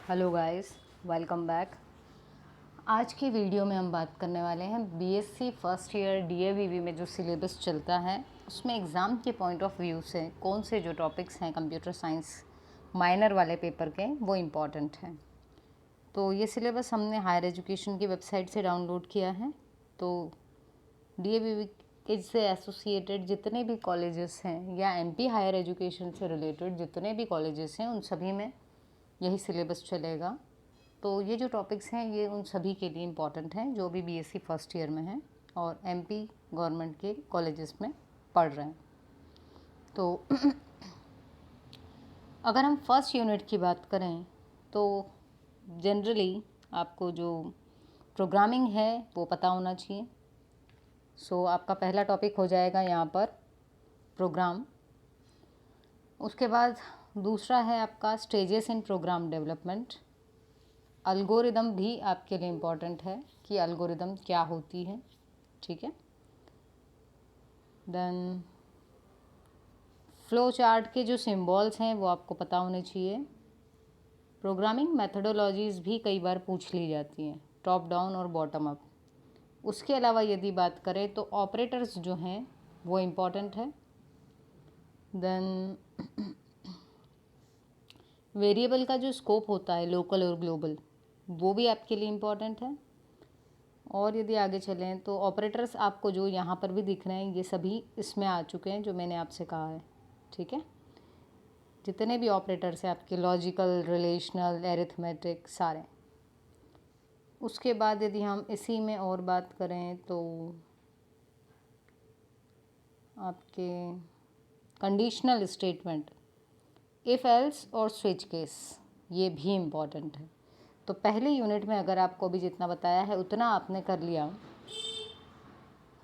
Hello guys, welcome back. आज की video में हम बात करने वाले हैं बीएससी फर्स्ट ईयर डीएवीवी में जो सिलेबस चलता है उसमें एग्ज़ाम के पॉइंट ऑफ व्यू से कौन से जो टॉपिक्स हैं कंप्यूटर साइंस माइनर वाले पेपर के वो इम्पॉर्टेंट हैं। तो ये सिलेबस हमने हायर एजुकेशन की वेबसाइट से डाउनलोड किया है। तो डीएवीवी के से एसोसिएटेड जितने भी कॉलेजेस हैं या एमपी हायर एजुकेशन से रिलेटेड जितने भी कॉलेजेस हैं उन सभी में यही सिलेबस चलेगा। तो ये जो टॉपिक्स हैं ये उन सभी के लिए इम्पॉर्टेंट हैं जो भी बीएससी फर्स्ट ईयर में हैं और एमपी गवर्नमेंट के कॉलेजेस में पढ़ रहे हैं। तो अगर हम फर्स्ट यूनिट की बात करें तो जनरली आपको जो प्रोग्रामिंग है वो पता होना चाहिए। सो आपका पहला टॉपिक हो जाएगा यहाँ पर प्रोग्राम। उसके बाद दूसरा है आपका stages in program development. Algorithm भी आपके लिए इम्पॉर्टेंट है कि अल्गोरिदम क्या होती है, ठीक है। देन फ्लो चार्ट के जो सिंबल्स हैं वो आपको पता होने चाहिए। प्रोग्रामिंग मेथडोलॉजीज़ भी कई बार पूछ ली जाती हैं, टॉप डाउन और बॉटम अप। उसके अलावा यदि बात करें तो ऑपरेटर्स जो हैं वो इम्पॉर्टेंट है। देन वेरिएबल का जो स्कोप होता है लोकल और ग्लोबल वो भी आपके लिए इम्पॉर्टेंट है। और यदि आगे चलें तो ऑपरेटर्स आपको जो यहाँ पर भी दिख रहे हैं ये सभी इसमें आ चुके हैं जो मैंने आपसे कहा है, ठीक है। जितने भी ऑपरेटर्स हैं आपके लॉजिकल, रिलेशनल, एरिथमेटिक सारे। उसके बाद यदि हम इसी में और बात करें तो आपके कंडीशनल स्टेटमेंट, इफ़ एल्स और स्विच केस ये भी इम्पॉर्टेंट है। तो पहले यूनिट में अगर आपको अभी जितना बताया है उतना आपने कर लिया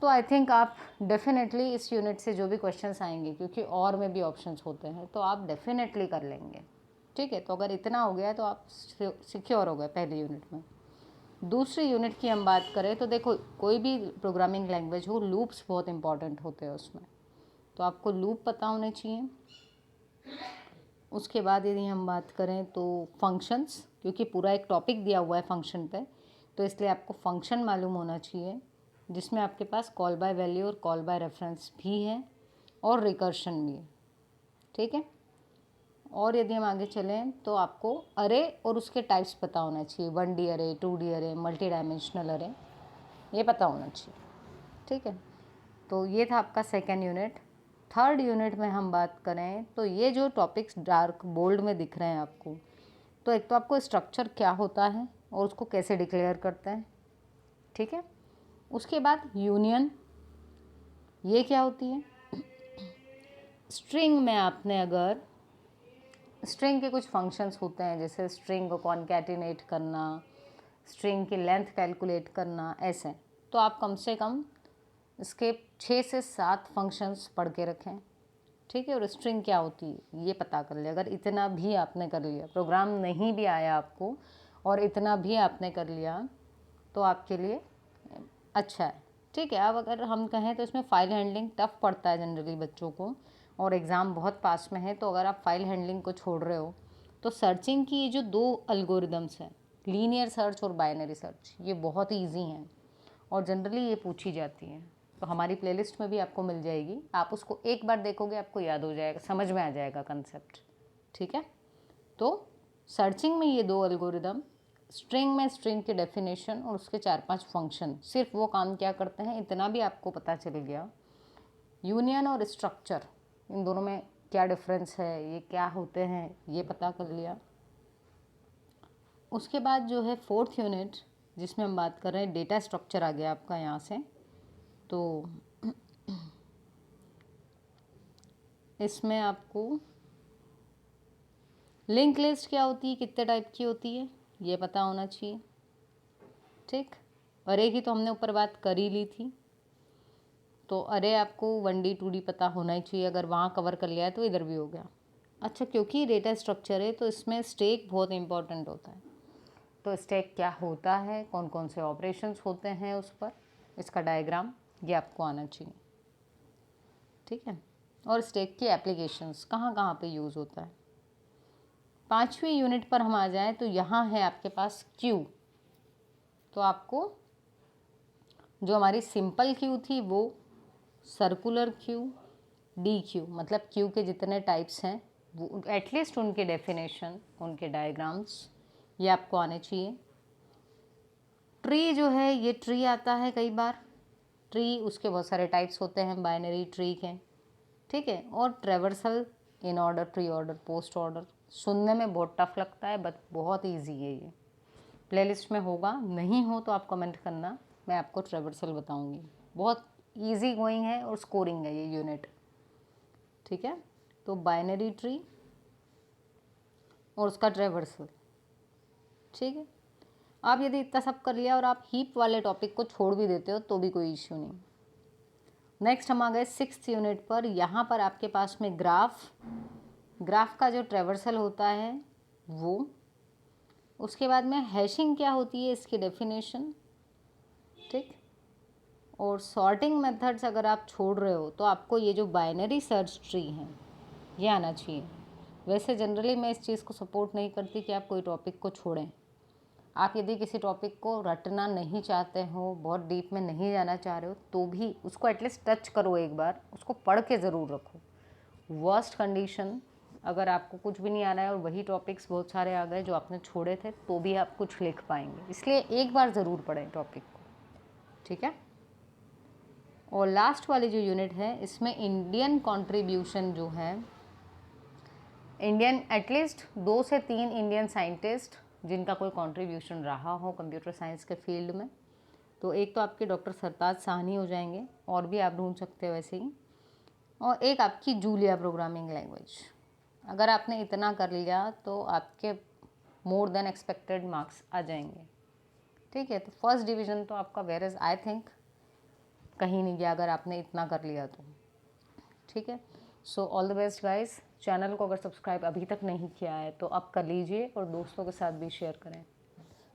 तो आई थिंक आप डेफिनेटली इस यूनिट से जो भी क्वेश्चंस आएंगे, क्योंकि और में भी ऑप्शंस होते हैं, तो आप डेफिनेटली कर लेंगे, ठीक है। तो अगर इतना हो गया तो आप सिक्योर हो गए पहले यूनिट में। दूसरी यूनिट की हम बात करें तो देखो कोई भी प्रोग्रामिंग लैंग्वेज हो लूप्स बहुत इंपॉर्टेंट होते हैं उसमें, तो आपको लूप पता होने चाहिए। उसके बाद यदि हम बात करें तो फंक्शंस, क्योंकि पूरा एक टॉपिक दिया हुआ है फंक्शन पे, तो इसलिए आपको फंक्शन मालूम होना चाहिए जिसमें आपके पास कॉल बाय वैल्यू और कॉल बाय रेफरेंस भी है और रिकर्शन भी है, ठीक है। और यदि हम आगे चलें तो आपको अरे और उसके टाइप्स पता होना चाहिए, 1D अरे, 2D अरे, मल्टी डायमेंशनल अरे, ये पता होना चाहिए, ठीक है। तो ये था आपका सेकेंड यूनिट। थर्ड यूनिट में हम बात करें तो ये जो टॉपिक्स डार्क बोल्ड में दिख रहे हैं आपको, तो एक तो आपको स्ट्रक्चर क्या होता है और उसको कैसे डिक्लेयर करते हैं, ठीक है। उसके बाद यूनियन, ये क्या होती है। स्ट्रिंग में आपने अगर स्ट्रिंग के कुछ फंक्शंस होते हैं जैसे स्ट्रिंग को कॉन्कैटिनेट करना, स्ट्रिंग की लेंथ कैलकुलेट करना, ऐसे तो आप कम से कम इसके 6 से 7 फंक्शंस पढ़ के रखें, ठीक है। और स्ट्रिंग क्या होती है ये पता कर लिया। अगर इतना भी आपने कर लिया, प्रोग्राम नहीं भी आया आपको और इतना भी आपने कर लिया तो आपके लिए अच्छा है, ठीक है। अब अगर हम कहें तो इसमें फ़ाइल हैंडलिंग टफ़ पड़ता है जनरली बच्चों को और एग्ज़ाम बहुत पास में है, तो अगर आप फाइल हैंडलिंग को छोड़ रहे हो तो सर्चिंग की ये जो 2 अल्गोरिदम्स हैं, लीनियर सर्च और बाइनरी सर्च, ये बहुत ईजी हैं और जनरली ये पूछी जाती हैं। तो हमारी प्लेलिस्ट में भी आपको मिल जाएगी, आप उसको एक बार देखोगे आपको याद हो जाएगा, समझ में आ जाएगा कंसेप्ट, ठीक है। तो सर्चिंग में ये 2 एल्गोरिदम, स्ट्रिंग में स्ट्रिंग की डेफिनेशन और उसके 4-5 फंक्शन, सिर्फ वो काम क्या करते हैं इतना भी आपको पता चल गया। यूनियन और स्ट्रक्चर, इन दोनों में क्या डिफरेंस है, ये क्या होते हैं, ये पता कर लिया। उसके बाद जो है फोर्थ यूनिट जिसमें हम बात कर रहे हैं डेटा स्ट्रक्चर आ गया आपका यहाँ से। तो इसमें आपको लिंक लिस्ट क्या होती है, कितने टाइप की होती है, ये पता होना चाहिए, ठीक। अरे की तो हमने ऊपर बात कर ही ली थी, तो अरे आपको 1D 2D पता होना ही चाहिए, अगर वहाँ कवर कर लिया है तो इधर भी हो गया। अच्छा, क्योंकि डेटा स्ट्रक्चर है तो इसमें स्टैक बहुत इंपॉर्टेंट होता है। तो स्टैक क्या होता है, कौन कौन से ऑपरेशंस होते हैं उस पर, इसका डायग्राम ये आपको आना चाहिए, ठीक है। और स्टैक की एप्लीकेशंस कहाँ कहाँ पे यूज़ होता है। 5वीं यूनिट पर हम आ जाएं तो यहाँ है आपके पास क्यू। तो आपको जो हमारी सिंपल क्यू थी वो सर्कुलर क्यू, डी क्यू, मतलब क्यू के जितने टाइप्स हैं वो एटलीस्ट उनके डेफिनेशन, उनके डायग्राम्स ये आपको आने चाहिए। ट्री जो है ये ट्री आता है कई बार, ट्री उसके बहुत सारे टाइप्स होते हैं बाइनरी ट्री के, ठीक है। और traversal, in order, pre order, post order, सुनने में बहुत टफ लगता है बट बहुत इजी है ये। प्लेलिस्ट में होगा, नहीं हो तो आप कमेंट करना, मैं आपको ट्रेवर्सल बताऊंगी। बहुत इजी गोइंग है और स्कोरिंग है ये यूनिट, ठीक है। तो बाइनरी ट्री और उसका ट्रेवर्सल, ठीक है। आप यदि इतना सब कर लिया और आप हीप वाले टॉपिक को छोड़ भी देते हो तो भी कोई इश्यू नहीं। नेक्स्ट हम आ गए 6th यूनिट पर। यहाँ पर आपके पास में ग्राफ का जो ट्रेवर्सल होता है वो, उसके बाद में हैशिंग क्या होती है इसकी डेफिनेशन, ठीक। और सॉर्टिंग मेथड्स अगर आप छोड़ रहे हो तो आपको ये जो बाइनरी सर्च ट्री है ये आना चाहिए। वैसे जनरली मैं इस चीज़ को सपोर्ट नहीं करती कि आप कोई टॉपिक को छोड़ें। आप यदि किसी टॉपिक को रटना नहीं चाहते हो, बहुत डीप में नहीं जाना चाह रहे हो, तो भी उसको एटलीस्ट टच करो एक बार, उसको पढ़ के ज़रूर रखो। वर्स्ट कंडीशन अगर आपको कुछ भी नहीं आ रहा है और वही टॉपिक्स बहुत सारे आ गए जो आपने छोड़े थे, तो भी आप कुछ लिख पाएंगे। इसलिए एक बार ज़रूर पढ़ें टॉपिक को, ठीक है। और लास्ट वाली जो यूनिट है इसमें इंडियन कंट्रीब्यूशन जो है, इंडियन एटलीस्ट 2 से 3 इंडियन साइंटिस्ट जिनका कोई कंट्रीब्यूशन रहा हो कंप्यूटर साइंस के फील्ड में। तो एक तो आपके डॉक्टर सरताज साहनी हो जाएंगे, और भी आप ढूंढ सकते हो वैसे ही, और एक आपकी जूलिया प्रोग्रामिंग लैंग्वेज। अगर आपने इतना कर लिया तो आपके मोर देन एक्सपेक्टेड मार्क्स आ जाएंगे, ठीक है। तो फर्स्ट डिवीज़न तो आपका वेयर इज़ आई थिंक कहीं नहीं गया अगर आपने इतना कर लिया तो, ठीक है। So all the best guys. Channel को अगर सब्सक्राइब अभी तक नहीं किया है तो आप कर लीजिए और दोस्तों के साथ भी शेयर करें।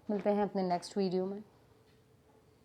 मिलते हैं अपने नेक्स्ट वीडियो में।